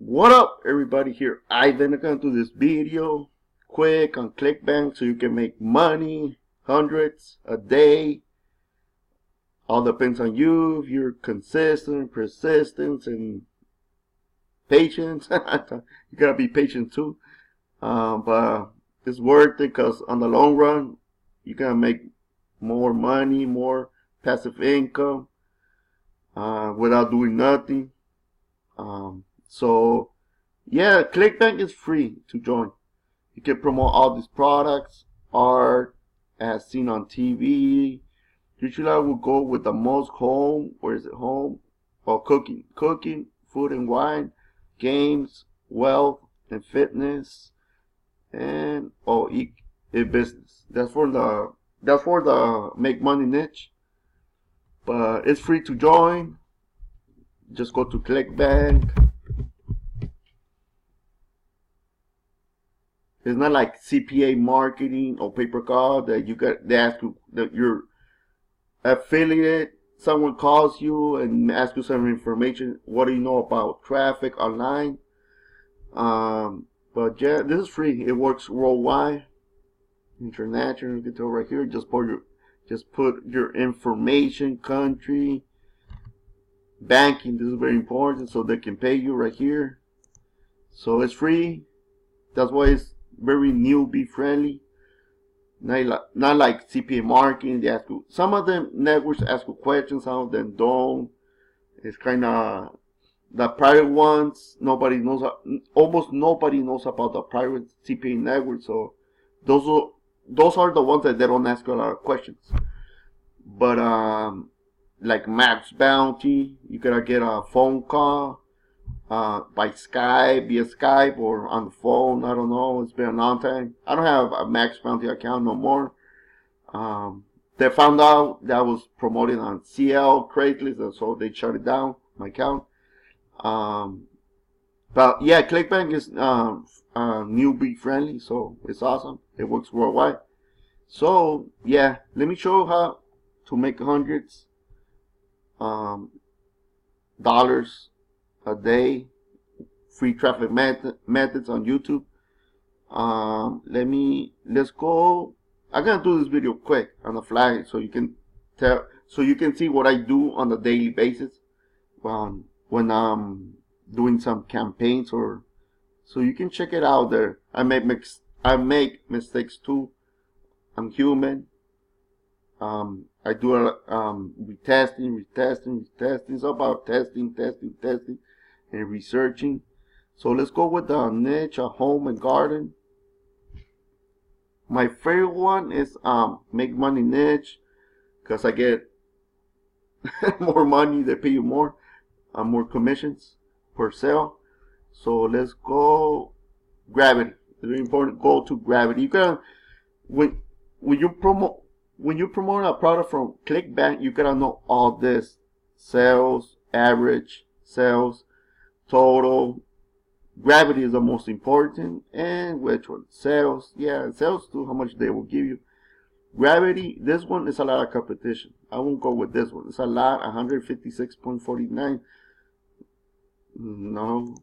What up, everybody? Here Ivan. I'm gonna do this video quick on ClickBank so you can make money, hundreds a day. All depends on you. If you're consistent, persistent, and patient. You gotta be patient too. But it's worth it because on the long run, you're gonna make more money, more passive income without doing nothing. So yeah, ClickBank is free to join. You can promote all these products, art, as seen on TV. Usually I will go with the most home. Where is it? Home or cooking? Cooking, food and wine, games, wealth and fitness, and e-business. That's for the make money niche. But it's free to join. Just go to ClickBank. It's not like CPA marketing or pay-per-call that they ask you that you're affiliate. Someone calls you and asks you some information. What do you know about traffic online? But yeah, this is free. It works worldwide, international. You can tell right here. Just put your information, country, banking. This is very important, so they can pay you right here. So it's free. That's why it's very newbie friendly. Not like CPA marketing. They ask you, some of them networks ask you questions, some of them don't. It's kind of the private ones. Almost nobody knows about the private CPA network. So those are the ones that they don't ask a lot of questions. But like Max Bounty, you gotta get a phone call. By Skype, via Skype, or on the phone. I don't know. It's been a long time. I don't have a Max Bounty account no more. They found out that I was promoting on CL, Craigslist, and so they shut it down, my account. But yeah, ClickBank is newbie friendly, so it's awesome. It works worldwide. So yeah, let me show you how to make hundreds dollars a day, free traffic methods on YouTube. Let's go. I'm gonna do this video quick on the fly so you can see what I do on a daily basis when I'm doing some campaigns, or so you can check it out there. I make mistakes too. I'm human. I do retesting. It's about testing, and researching. So let's go with the niche of home and garden. My favorite one is make money niche, because I get more money. They pay you more commissions per sale. So let's go gravity. It's very important. Go to gravity. You can when you promote a product from ClickBank, you gotta know all this: sales, average sales, total. Gravity is the most important. And which one? Sales. Yeah, sales too, how much they will give you. Gravity, this one is a lot of competition. I won't go with this one. It's a lot. 156.49. No,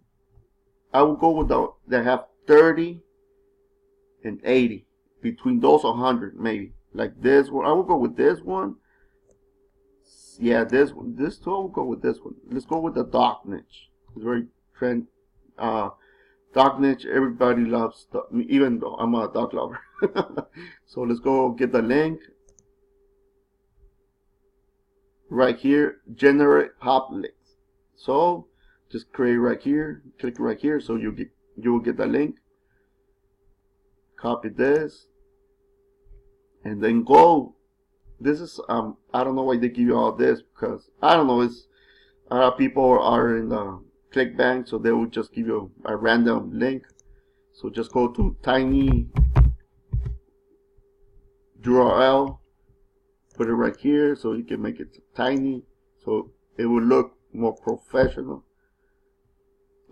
I will go with that have 30 and 80. Between those, 100 maybe. Like this one, I will go with this one. Yeah, this one. This two, I will go with this one. Let's go with the dog niche. It's very trend. Dog niche, everybody loves, even though I'm a dog lover. So let's go get the link right here. Generate hop links. So just create right here. Click right here, so you will get the link. Copy this, and then go. This is I don't know why they give you all this, because I don't know. It's a lot of people are in the ClickBank, so they will just give you a random link. So just go to tiny URL, put it right here, so you can make it tiny, so it will look more professional.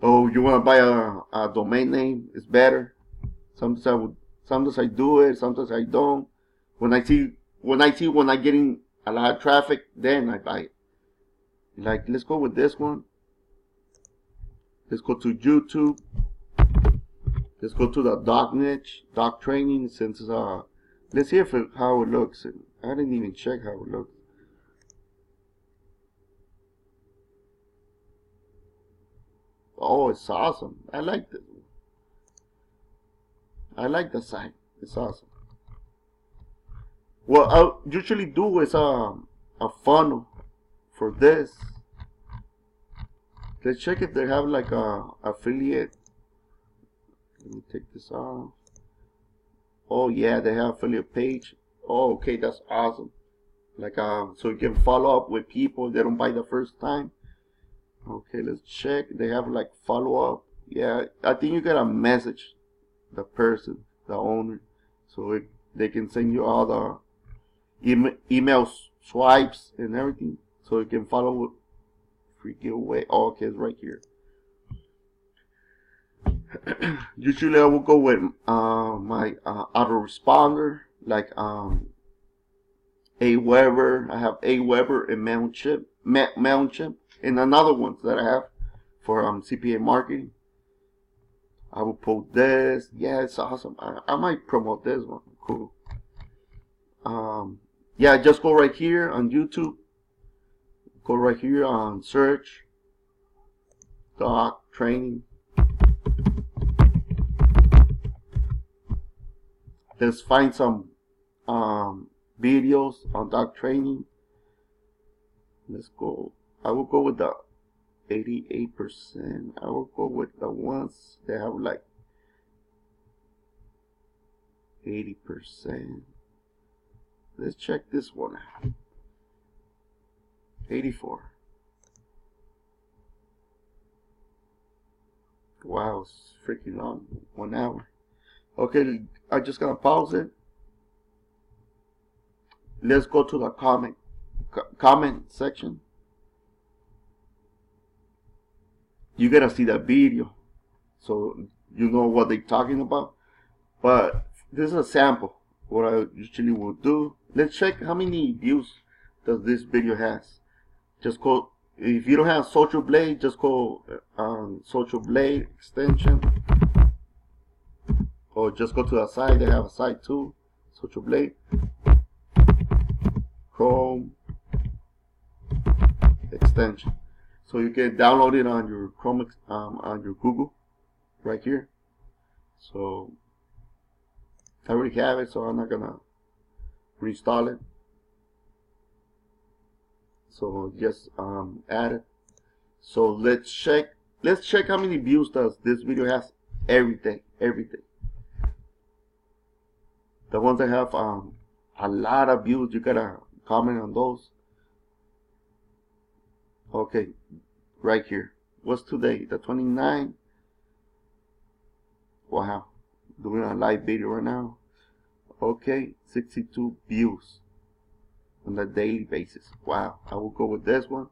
Oh, you want to buy a domain name? It's better. Sometimes I do it, sometimes I don't. When I getting a lot of traffic, then I buy it. Like, let's go with this one. Let's go to YouTube. Let's go to the dog niche, dog training. Since let's see how it looks. I didn't even check how it looks. Oh, it's awesome. I like this. I like the site. It's awesome. What I usually do is a funnel for this. Let's check if they have like a affiliate. Let me take this off. Oh yeah, they have affiliate page. Oh, okay, that's awesome. Like so you can follow up with people. They don't buy the first time. Okay, let's check. They have like follow up. Yeah, I think you gotta message the person, the owner, so they can send you all the email swipes and everything, so you can follow free giveaway. Oh, okay, it's right here. Usually I will go with my autoresponder, like Aweber. I have Aweber and Mailchimp, and another ones that I have for CPA marketing. I will post this. Yeah, it's awesome. I might promote this one. Cool. Yeah, just go right here on YouTube. Go right here on search dog training. Let's find some videos on dog training. Let's go. I will go with the 88%. I will go with the ones that have like 80%. Let's check this one out. 84. Wow, it's freaking long. 1 hour. Okay, I just gotta pause it. Let's go to the comment section. You gotta see that video so you know what they're talking about. But this is a sample. What I usually will do. Let's check how many views does this video has. Just go. If you don't have Social Blade, just go Social Blade extension, or just go to the site. They have a site too, Social Blade, Chrome extension. So you can download it on your Chrome, on your Google, right here. So I already have it, so I'm not gonna reinstall it. So just add it. So let's check how many views does this video has every day. The ones that have a lot of views, you gotta comment on those. Okay, right here. What's today? The 29th. Wow, doing a live video right now. Okay, 62 views on a daily basis. Wow, I will go with this one.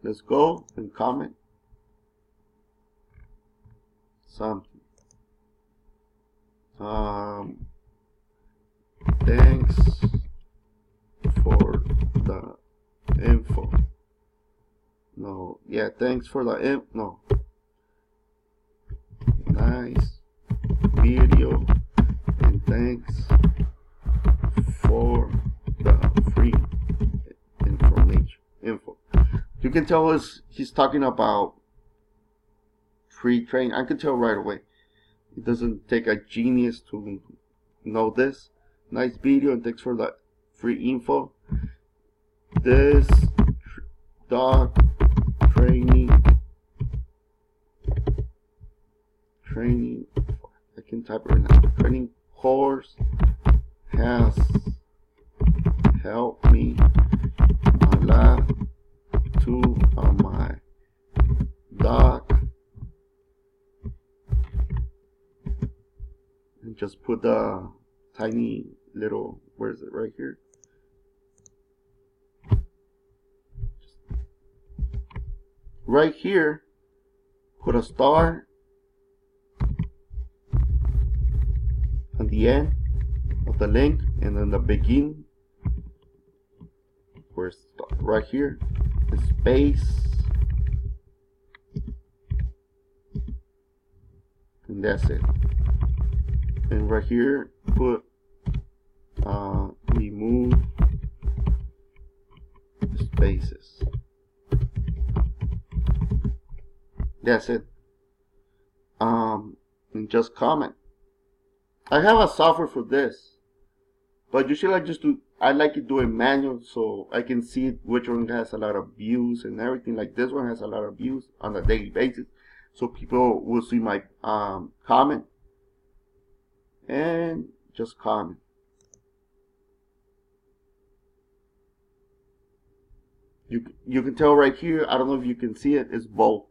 Let's go and comment something. Thanks for the info. No, yeah, thanks for the no. Nice video and thanks for the free info. You can tell he's talking about free training. I can tell right away. It doesn't take a genius to know this. Nice video and thanks for the free info. This dog training, I can type it right now. Training course has helped me a lot too on my dog. And just put the tiny little, where is it, right here? Right here, put a star at the end of the link, and then the beginning, where's right here, the space, and that's it. And right here, put remove spaces. That's it. And just comment. I have a software for this, but usually I like it doing manual so I can see which one has a lot of views and everything. Like this one has a lot of views on a daily basis, so people will see my comment and just comment. You can tell right here. I don't know if you can see it. It's bold.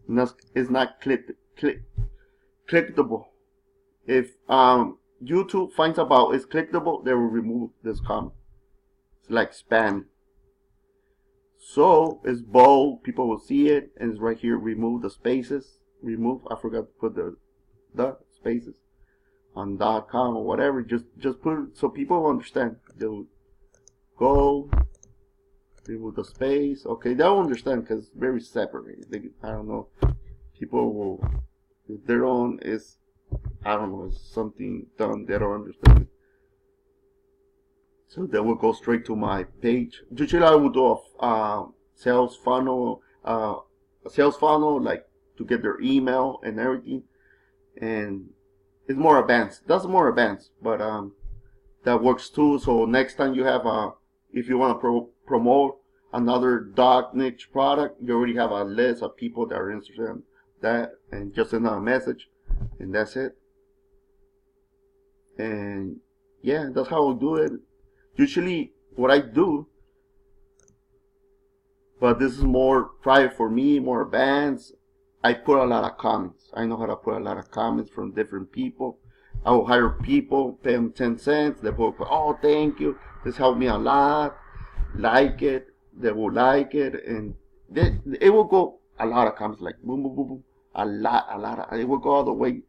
It's not clickable. If YouTube finds about it's clickable, they will remove this comment. It's like spam. So it's bold. People will see it, and it's right here. Remove the spaces. Remove. I forgot to put the spaces on .com or whatever. Just put it so people will understand. They'll go. Remove the space. Okay, they'll understand because it's very separated. I don't know. People will, if their own is, I don't know, it's something done, they don't understand it. So they will go straight to my page. Usually I would do a sales funnel, like to get their email and everything. And it's more advanced. That's more advanced, but that works too. So next time you have if you want to promote another dog niche product, you already have a list of people that are interested in that, and just send out a message, and that's it. And yeah, that's how I do it. Usually what I do, but this is more private for me, more advanced, I put a lot of comments. I know how to put a lot of comments from different people. I will hire people, pay them 10 cents. They will put, oh, thank you. This helped me a lot. Like it. They will like it. And it will go a lot of comments, like boom, boom, boom, boom. A lot. It will go all the way.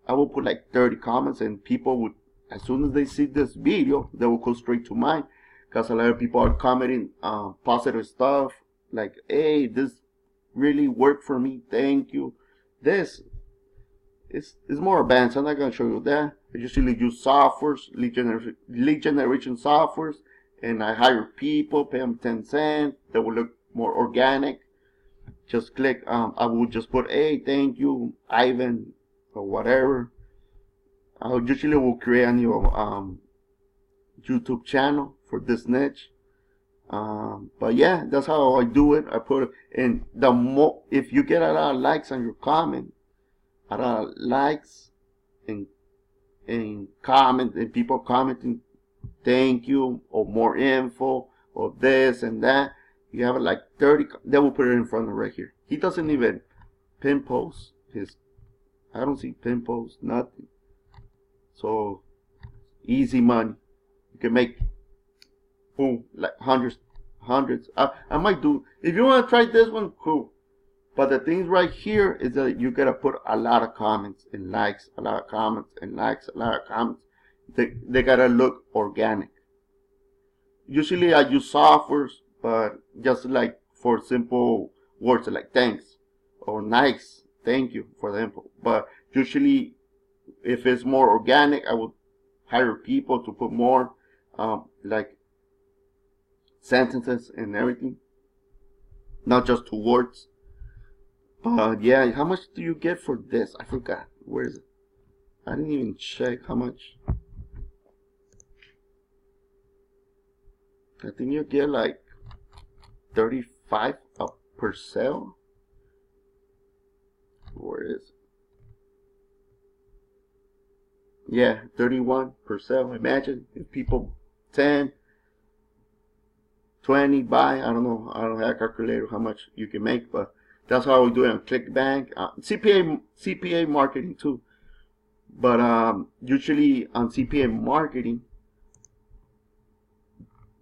I will put like 30 comments, and people would, as soon as they see this video, they will go straight to mine. Because a lot of people are commenting positive stuff. Like, hey, this really worked for me. Thank you. This is more advanced. I'm not going to show you that. I usually use softwares, lead generation softwares, and I hire people, pay them 10 cents. They will look more organic. Just click. I will just put, hey, thank you, Ivan, or whatever. I usually will create a new YouTube channel for this niche. But yeah, that's how I do it. I put it in if you get a lot of likes on your comment, a lot of likes and comment, and people commenting thank you or more info or this and that, you have like 30. They will put it in front of right here. He doesn't even pin post I don't see pin post, nothing. So easy money. You can make boom, like hundreds. I might do, if you want to try this one, cool. But the thing right here is that you gotta put a lot of comments and likes, a lot of comments and likes, a lot of comments. They gotta look organic. Usually I use softwares, but just like for simple words like thanks or nice, thank you for the info. But usually if it's more organic, I would hire people to put more like sentences and everything, not just 2 words. But yeah, how much do you get for this? I forgot. Where is it? I didn't even check how much. I think you get like 35 per sale. Where is it? Yeah, 31 per sale. Imagine if people 10, 20 buy. I don't know. I don't have a calculator how much you can make, but that's how we do it on ClickBank. CPA marketing too. But usually on CPA marketing,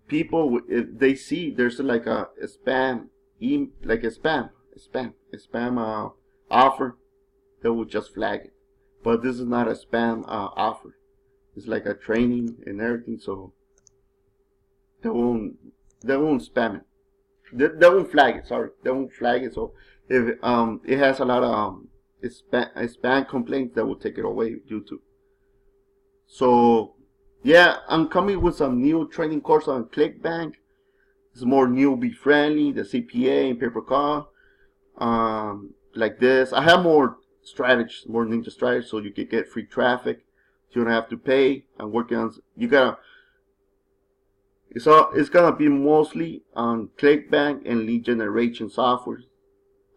people, if they see there's like a spam, offer, they will just flag it. But this is not a spam offer. It's like a training and everything, so they won't spam it. They won't flag it. Sorry, they won't flag it. So if it has a lot of spam complaints that will take it away, YouTube. So yeah, I'm coming with some new training course on ClickBank. It's more newbie friendly, the CPA and pay-per-call. Like this, I have more strategies, more ninja strategies, so you can get free traffic. You don't have to pay. I'm working on. It's gonna be mostly on ClickBank and lead generation software.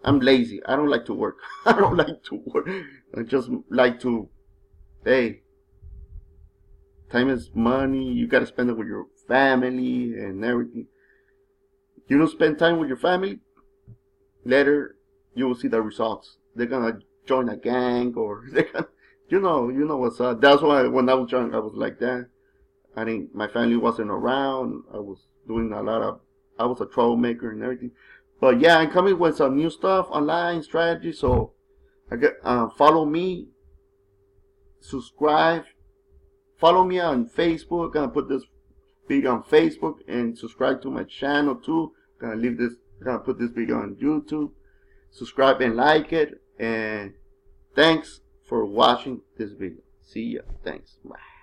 I'm lazy. I don't like to work. I don't like to work. I just like to, hey, time is money. You gotta spend it with your family and everything. You don't spend time with your family, later you will see the results. They're gonna join a gang, or they're gonna, you know what's up. That's why when I was young, I was like that. I think my family wasn't around. I was doing I was a troublemaker and everything. But yeah, I'm coming with some new stuff, online strategy. So follow me, subscribe, follow me on Facebook. I'm gonna put this video on Facebook and subscribe to my channel too. Gonna put this video on YouTube. Subscribe and like it. And thanks for watching this video. See ya. Thanks. Bye.